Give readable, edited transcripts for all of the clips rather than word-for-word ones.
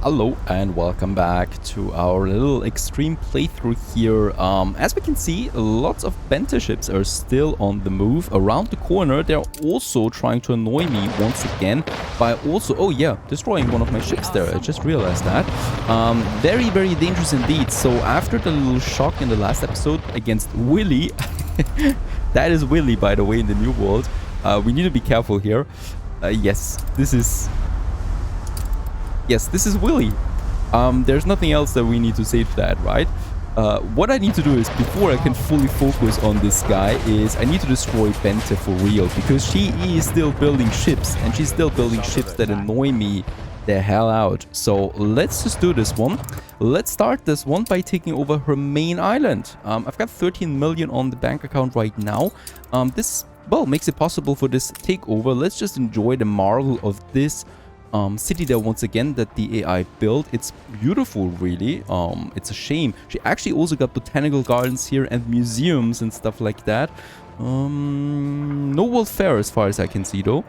Hello and welcome back to our little extreme playthrough here. As we can see, lots of Bente ships are still on the move around the corner. They're also trying to annoy me once again by also, oh yeah, destroying one of my ships there. I just realized that. Very, very dangerous indeed. So after the little shock in the last episode against Willy, that is Willy, by the way, in the new world. We need to be careful here. Yes, this is Willy. There's nothing else that we need to say to that, right? What I need to do is, before I can fully focus on this guy, is I need to destroy Bente for real, because she is still building ships, and she's still building ships that annoy me the hell out. So let's just do this one. Let's start this one by taking over her main island. I've got 13 million on the bank account right now. This, well, makes it possible for this takeover. Let's just enjoy the marvel of this city there once again that the AI built. It's beautiful, really. It's a shame. She actually also got botanical gardens here and museums and stuff like that. No welfare as far as I can see, though.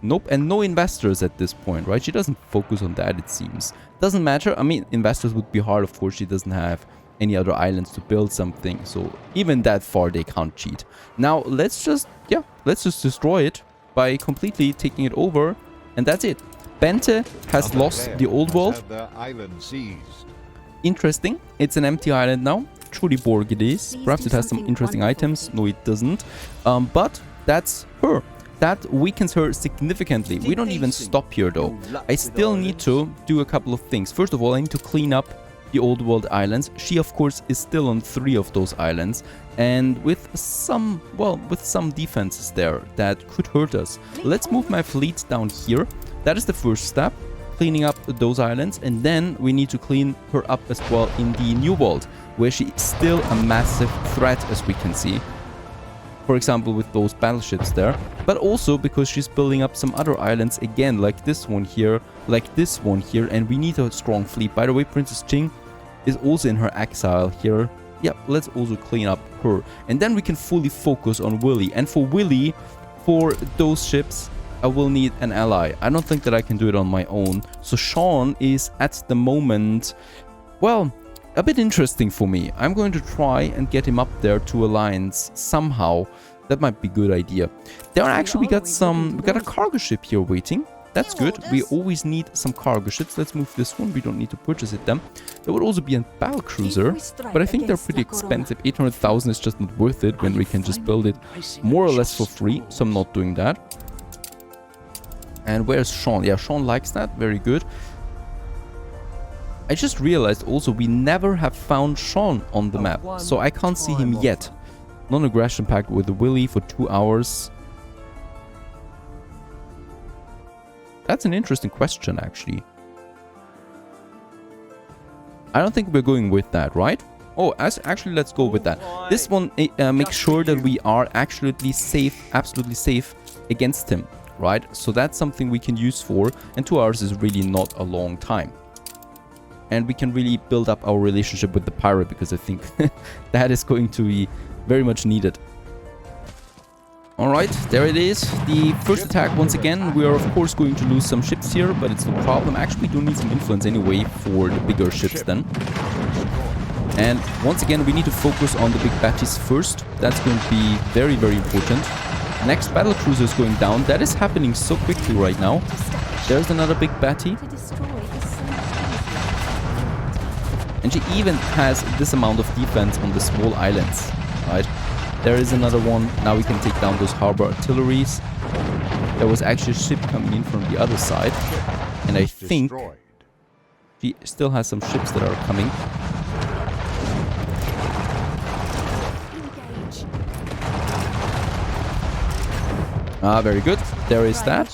Nope, and no investors at this point, right? She doesn't focus on that, it seems. Doesn't matter. I mean, investors would be hard, of course. She doesn't have any other islands to build something, so even that far they can't cheat. Now, let's just destroy it by completely taking it over, and that's it. Bente has lost the old world. Interesting. It's an empty island now. Truly Borg it is. Perhaps it has some interesting items. No, it doesn't. But that's her. That weakens her significantly. We don't even stop here, though. I still need to do a couple of things. First of all, I need to clean up the old world islands. She, of course, is still on 3 of those islands. And with some defenses there that could hurt us. Let's move my fleet down here. That is the first step, cleaning up those islands, and then we need to clean her up as well in the New World, where she is still a massive threat, as we can see. For example, with those battleships there, but also because she's building up some other islands again, like this one here, and we need a strong fleet. By the way, Princess Ching is also in her exile here. Yep, let's also clean up her, and then we can fully focus on Willy. And for Willy, for those ships, I will need an ally. I don't think that I can do it on my own. So Sean is at the moment, well, a bit interesting for me. I'm going to try and get him up there to alliance somehow. That might be a good idea. There are actually, we got a cargo ship here waiting. That's good. We always need some cargo ships. Let's move this one. We don't need to purchase it then. There would also be a battle cruiser, but I think they're pretty expensive. 800,000 is just not worth it when we can just build it more or less for free. So I'm not doing that. And where's Sean? Yeah, Sean likes that. Very good. I just realized also we never have found Sean on the map, so I can't see him yet. Non-aggression pact with Willy for 2 hours. That's an interesting question, actually. I don't think we're going with that, right? Oh, actually, let's go with that. This one makes sure that we are absolutely safe against him. Right, so that's something we can use for, and 2 hours is really not a long time. And we can really build up our relationship with the pirate, because I think that is going to be very much needed. Alright, there it is. The first attack once again. We are of course going to lose some ships here, but it's no problem. Actually, we do need some influence anyway for the bigger ships then. And once again, we need to focus on the big batches first. That's going to be very, very important. Next battle cruiser is going down. That is happening so quickly right now. There's another big batty. And she even has this amount of defense on the small islands. Right? There is another one. Now we can take down those harbor artilleries. There was actually a ship coming in from the other side. And I think she still has some ships that are coming. Ah, very good. There is that.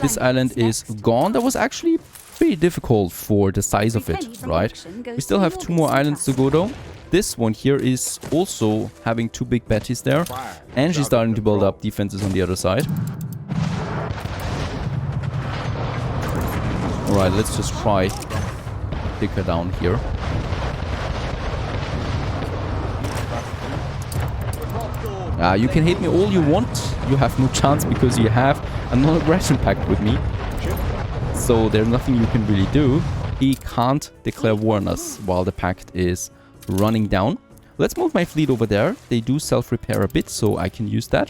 This island is gone. That was actually pretty difficult for the size of it, right? We still have 2 more islands to go, though. This one here is also having 2 big batties there. And she's starting to build up defenses on the other side. Alright, let's just try to take her down here. You can hate me all you want. You have no chance because you have a non-aggression pact with me. so there's nothing you can really do. He can't declare war on us while the pact is running down. Let's move my fleet over there. They do self-repair a bit, so I can use that.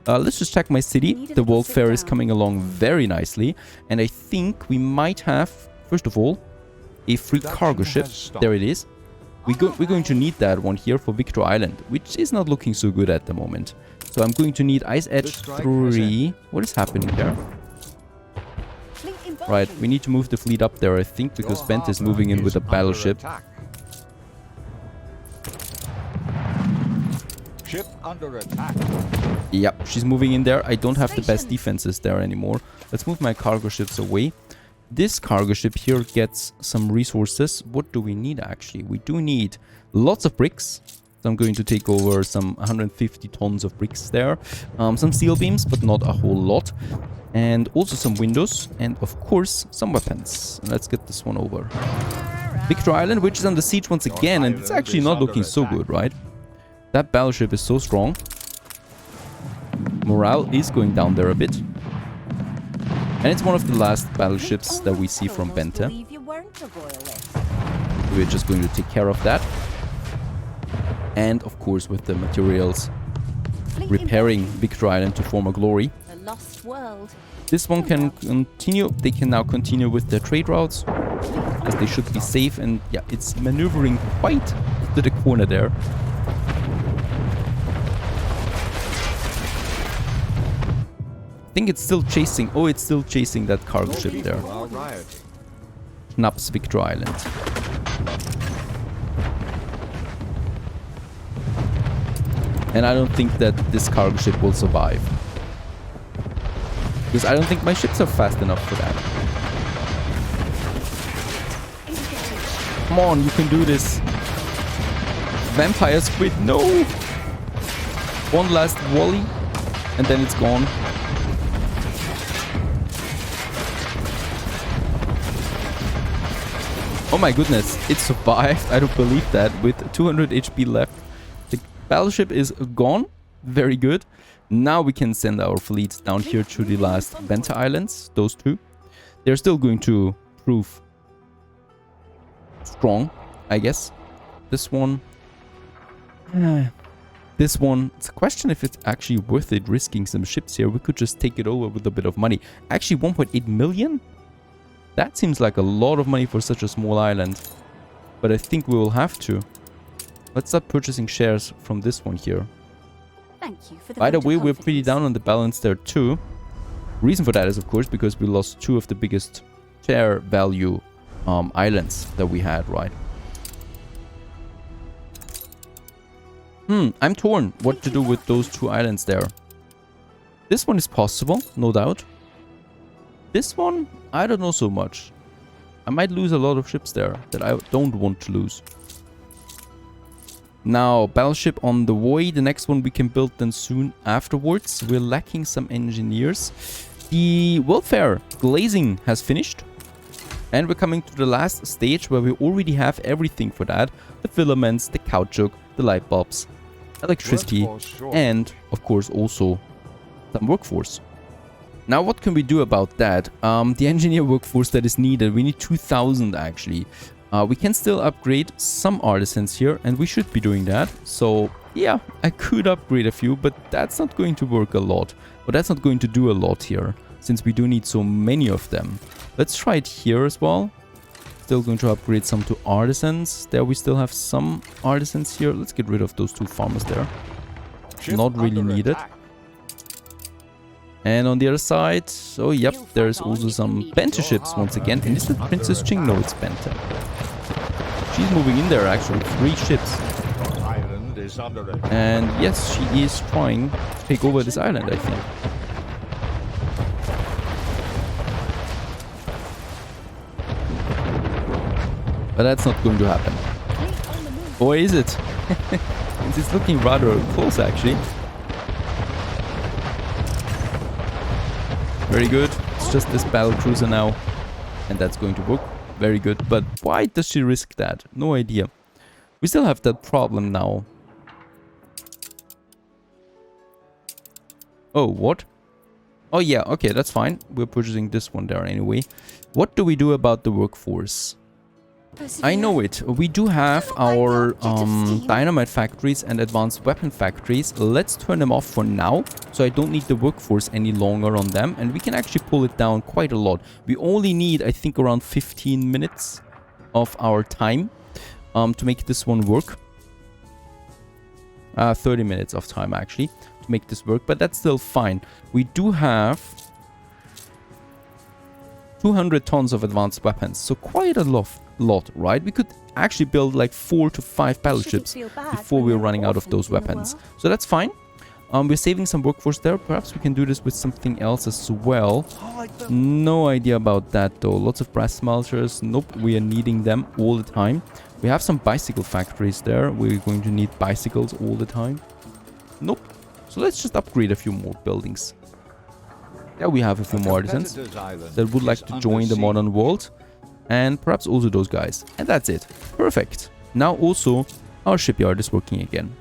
Let's just check my city. The world fair is coming along very nicely. And I think we might have, first of all, a free cargo ship. There it is. We're going to need that one here for Victor Island, which is not looking so good at the moment. So I'm going to need Ice Edge 3. What is happening there? Right, we need to move the fleet up there, I think, because Bente is moving in with a battleship. Ship under attack. Yep, she's moving in there. I don't have the best defenses there anymore. Let's move my cargo ships away. This cargo ship here gets some resources. What do we need actually? We do need lots of bricks. So I'm going to take over some 150 tons of bricks there. Some steel beams, but not a whole lot. And also some windows. And of course, some weapons. Let's get this one over. Victor Island, which is under siege once again. And it's actually not looking so good, right? That battleship is so strong. Morale is going down there a bit. And it's one of the last battleships that we see from Bente. We're just going to take care of that. And of course with the materials, repairing Victor Island to former glory. This one can continue. They can now continue with their trade routes, because they should be safe. And yeah, it's maneuvering quite to the corner there. I think it's still chasing. Oh, it's still chasing that cargo ship there. Schnaps Victor Island. And I don't think that this cargo ship will survive. Because I don't think my ships are fast enough for that. Come on, you can do this. Vampire squid, no! One last volley, and then it's gone. Oh my goodness, it survived. I don't believe that. With 200 HP left. The battleship is gone. Very good. Now we can send our fleet down here to the last Bente Islands. Those two. They're still going to prove strong, I guess. This one. This one. It's a question if it's actually worth it risking some ships here. We could just take it over with a bit of money. Actually, 1.8 million? That seems like a lot of money for such a small island. But I think we will have to. Let's start purchasing shares from this one here. Thank you for the By the way, we're confidence. pretty down on the balance there too. Reason for that is, of course, because we lost two of the biggest share value islands that we had, right? I'm torn what to do with those two islands there. This one is possible, no doubt. This one, I don't know so much. I might lose a lot of ships there that I don't want to lose. Now, battleship on the way. The next one we can build then soon afterwards. We're lacking some engineers. The welfare glazing has finished. And we're coming to the last stage where we already have everything for that. The filaments, the caoutchouc, the light bulbs, electricity, and of course also some workforce. Now, what can we do about that? The engineer workforce that is needed, we need 2,000 actually. We can still upgrade some artisans here, and we should be doing that. So, yeah, I could upgrade a few, but that's not going to work a lot. But that's not going to do a lot here, since we do need so many of them. Let's try it here as well. Still going to upgrade some to artisans. There we still have some artisans here. Let's get rid of those two farmers there. Not really needed. And on the other side, oh yep, there's also some Bente ships once again. And is it Princess Ching? No, it's Bente. She's moving in there actually, 3 ships. And yes, she is trying to take over this island, I think. But that's not going to happen. Or is it? It's looking rather close actually. Very good. It's just this battle cruiser now. And that's going to work. Very good. But why does she risk that? No idea. We still have that problem now. Oh, what? Oh yeah, okay, that's fine. We're purchasing this one there anyway. What do we do about the workforce? I know it. We do have our dynamite factories and advanced weapon factories. Let's turn them off for now, so I don't need the workforce any longer on them. And we can actually pull it down quite a lot. We only need, I think, around 15 minutes of our time to make this one work. 30 minutes of time, actually, to make this work. But that's still fine. We do have 200 tons of advanced weapons, so quite a lot, right? We could actually build like 4 to 5 battleships before we're running out of those weapons. So that's fine. We're saving some workforce there. Perhaps we can do this with something else as well. No idea about that though. Lots of brass smelters. Nope, we are needing them all the time. We have some bicycle factories there. We're going to need bicycles all the time. Nope. So let's just upgrade a few more buildings. Yeah, we have a few more artisans that would like to join the modern world. And perhaps also those guys. And that's it. Perfect. Now also our shipyard is working again.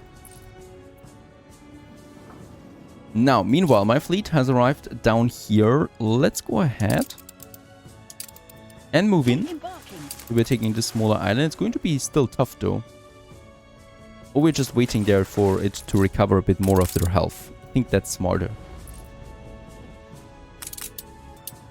Now, meanwhile, my fleet has arrived down here. Let's go ahead and move in. We're taking this smaller island. It's going to be still tough though. Or we're just waiting there for it to recover a bit more of their health. I think that's smarter.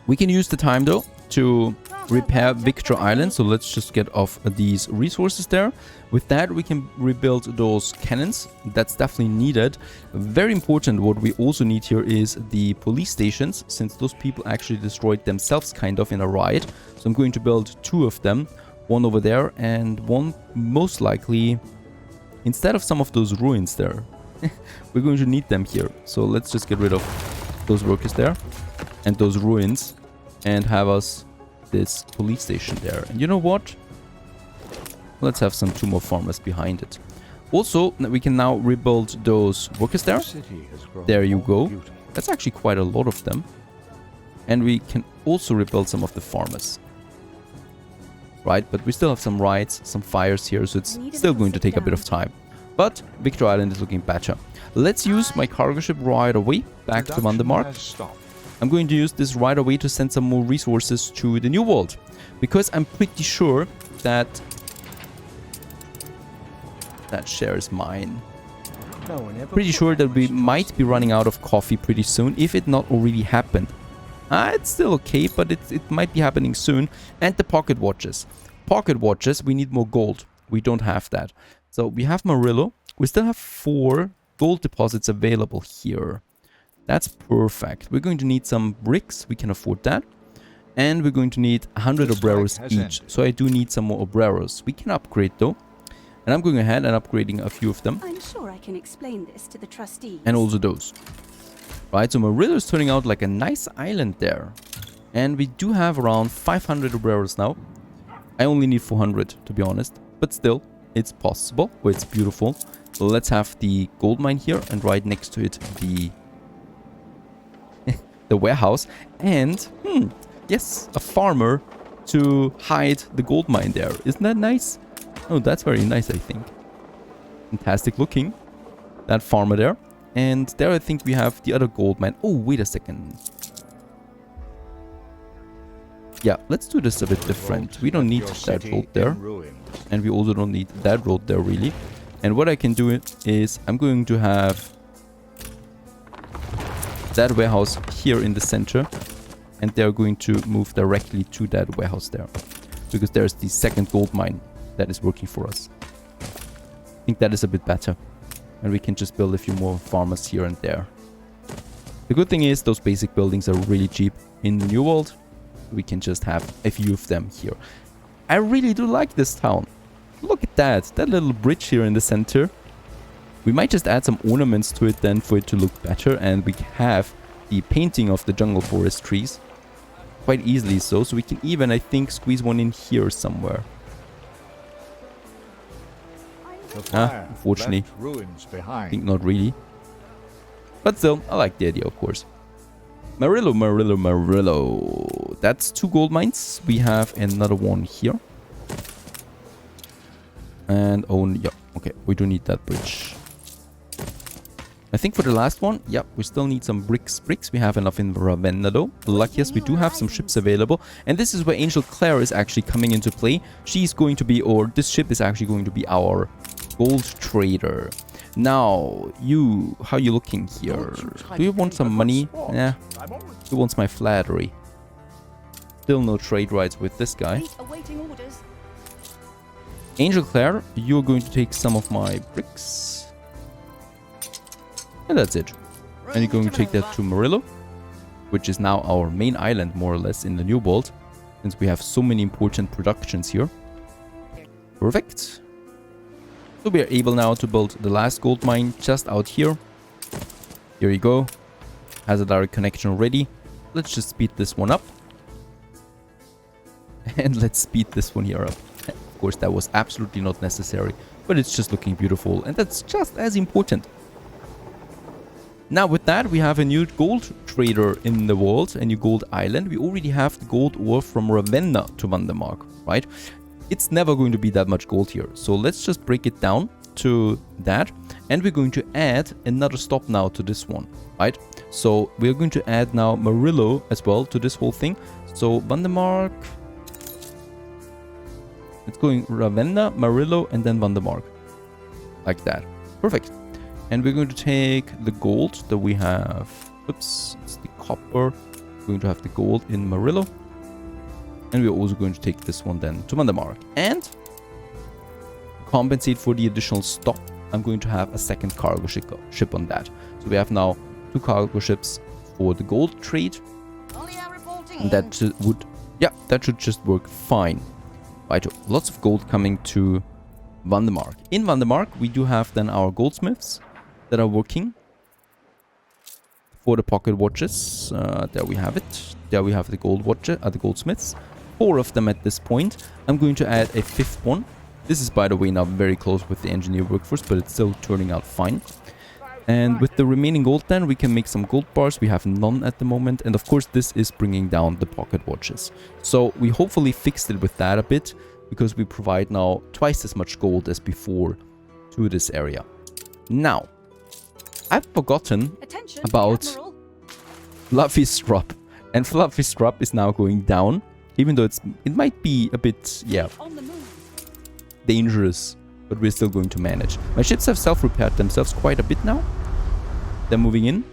We can use the time though to repair Victor Island, so let's just get off these resources there. With that, we can rebuild those cannons. That's definitely needed. Very important, what we also need here is the police stations, since those people actually destroyed themselves kind of in a riot. So I'm going to build 2 of them, one over there and one most likely instead of some of those ruins there. We're going to need them here, so let's just get rid of those workers there and those ruins and have us this police station there. And you know what? Let's have some 2 more farmers behind it. Also, we can now rebuild those workers there. There you go. That's actually quite a lot of them. And we can also rebuild some of the farmers. Right, but we still have some riots, some fires here, so it's still going to take a bit of time. But Victor Island is looking better. Let's use my cargo ship right away back to Vandermark. I'm going to use this right away to send some more resources to the New World. Because I'm pretty sure that that share is mine. Pretty sure that we might be running out of coffee pretty soon, if it not already happened. It's still okay, but it might be happening soon. And the pocket watches. Pocket watches, we need more gold. We don't have that. So we have Murillo. We still have 4 gold deposits available here. That's perfect. We're going to need some bricks. We can afford that. And we're going to need 100 obreros each. So I do need some more obreros. We can upgrade though. And I'm going ahead and upgrading a few of them. I'm sure I can explain this to the trustees. And also those. Right, so Murillo is turning out like a nice island there. And we do have around 500 obreros now. I only need 400 to be honest. But still, it's possible. Oh, it's beautiful. Let's have the gold mine here. And right next to it, the warehouse. And, yes, a farmer to hide the gold mine there. Isn't that nice? Oh, that's very nice, I think. Fantastic looking. That farmer there. And there I think we have the other gold mine. Oh, wait a second. Yeah, let's do this a bit different. We don't need that road there. And we also don't need that road there, really. And what I can do is I'm going to have that warehouse here in the center. And they're going to move directly to that warehouse there. Because there's the second gold mine that is working for us. I think that is a bit better. And we can just build a few more farmers here and there. The good thing is those basic buildings are really cheap in the New World. We can just have a few of them here. I really do like this town. Look at that. That little bridge here in the center. We might just add some ornaments to it then for it to look better. And we have the painting of the jungle forest trees. Quite easily so. So we can even, I think, squeeze one in here somewhere. Unfortunately, I think not really. But still, I like the idea, of course. Murillo, Murillo, Murillo. That's 2 gold mines. We have another one here. And, oh, yeah, okay, we do need that bridge. I think for the last one, yep, we still need some bricks. We have enough in Ravenna though. Luckiest, we do have some ships available. And this is where Angel Claire is actually coming into play. She's going to be, or this ship is actually going to be our gold trader. Now, how are you looking here? Do you want some money? Yeah. Who wants my flattery? Still no trade rights with this guy. Angel Claire, you're going to take some of my bricks. And that's it. And you're going to take that to Murillo, which is now our main island, more or less, in the New World, since we have so many important productions here. Perfect. So we are able now to build the last gold mine just out here. Here you go. Has a direct connection already. Let's just speed this one up. And let's speed this one here up. Of course, that was absolutely not necessary, but it's just looking beautiful, and that's just as important. Now with that, we have a new gold trader in the world, a new gold island. We already have the gold ore from Ravenna to Vandermark, right? It's never going to be that much gold here. So let's just break it down to that. And we're going to add another stop now to this one, right? So we're going to add now Murillo as well to this whole thing. So Vandermark. It's going Ravenna, Murillo, and then Vandermark. Like that. Perfect. And we're going to take the gold that we have. Oops, it's the copper. We're going to have the gold in Murillo. And we're also going to take this one then to Vandermark. And compensate for the additional stop, I'm going to have a second cargo ship on that. So we have now 2 cargo ships for the gold trade. And that should just work fine. Right, lots of gold coming to Vandermark. In Vandermark, we do have then our goldsmiths that are working for the pocket watches. There we have it. There we have the gold watcher, the goldsmiths. 4 of them at this point. I'm going to add a 5th one. This is, by the way, now very close with the engineer workforce, but it's still turning out fine. And with the remaining gold then, we can make some gold bars. We have none at the moment. And of course, this is bringing down the pocket watches. So we hopefully fixed it with that a bit, because we provide now twice as much gold as before to this area. Now, I've forgotten about Fluffy Strop. And Fluffy Strop is now going down, even though it might be a bit, dangerous, but we're still going to manage. My ships have self-repaired themselves quite a bit now. They're moving in.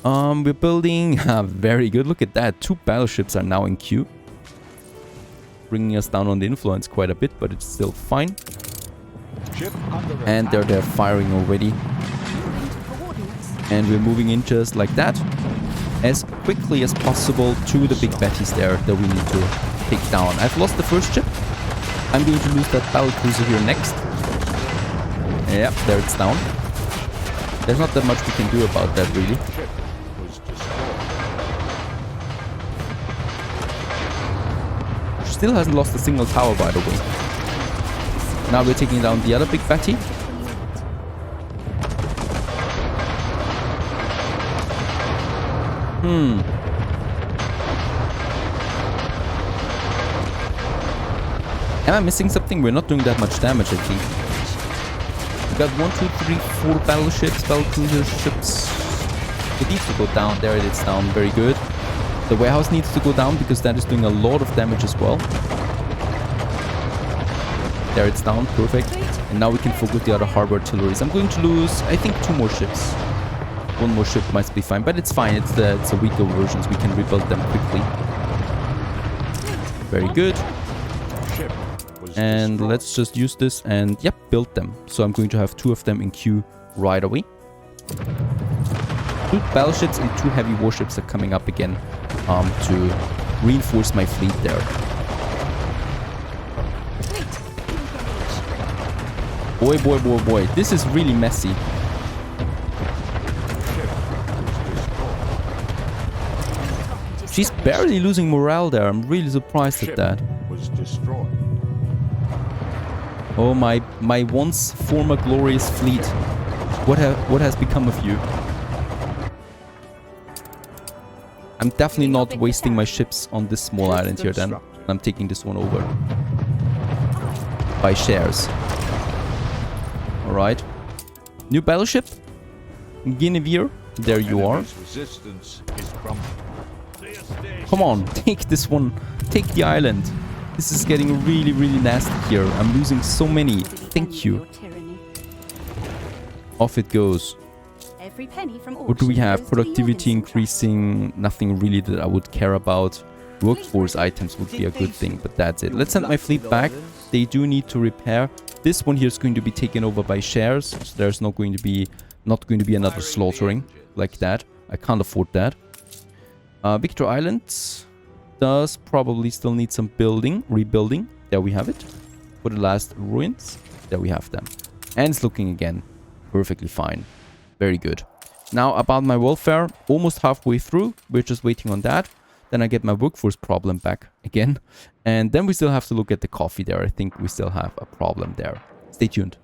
We're building, very good, look at that. 2 battleships are now in queue. Bringing us down on the influence quite a bit, but it's still fine. And they're firing already. And we're moving in just like that, as quickly as possible to the big Bettys there that we need to take down. I've lost the first ship. I'm going to lose that battle cruiser here next. Yep, there it's down. There's not that much we can do about that, really. Still hasn't lost a single tower, by the way. Now we're taking down the other big Betty. Am I missing something? We're not doing that much damage, I think. We got 1, 2, 3, 4 battleships, battle cruiser ships. It needs to go down. There it is down. Very good. The warehouse needs to go down because that is doing a lot of damage as well. There it's down. Perfect. And now we can focus the other harbor artilleries. I'm going to lose, I think, 2 more ships. 1 more ship might be fine, but it's fine. It's the weaker versions. We can rebuild them quickly. Very good. And let's just use this and, yep, build them. So I'm going to have 2 of them in queue right away. 2 battleships and 2 heavy warships are coming up again to reinforce my fleet there. Boy, boy, boy, boy. This is really messy. She's barely losing morale there. I'm really surprised at that. Oh, my once former glorious fleet. What has become of you? I'm definitely not wasting my ships on this small island here then. I'm taking this one over. By shares. Alright. New battleship. Guinevere, there you are. Enemy's resistance is crumbling. Come on, take this one. Take the island. This is getting really, really nasty here. I'm losing so many. Thank you. Off it goes. Every penny from What do we auction have? goes to the Productivity Innocent Trust. increasing. Nothing really that I would care about. Workforce items would be a good thing, but that's it. Let's send my fleet back. They do need to repair. This one here is going to be taken over by shares, so there's not going to be another slaughtering like that. I can't afford that. Victor Island does probably still need some rebuilding. There we have it. For the last ruins, there we have them. And it's looking again perfectly fine. Very good. Now about my welfare, almost halfway through. We're just waiting on that. Then I get my workforce problem back again. And then we still have to look at the coffee there. I think we still have a problem there. Stay tuned.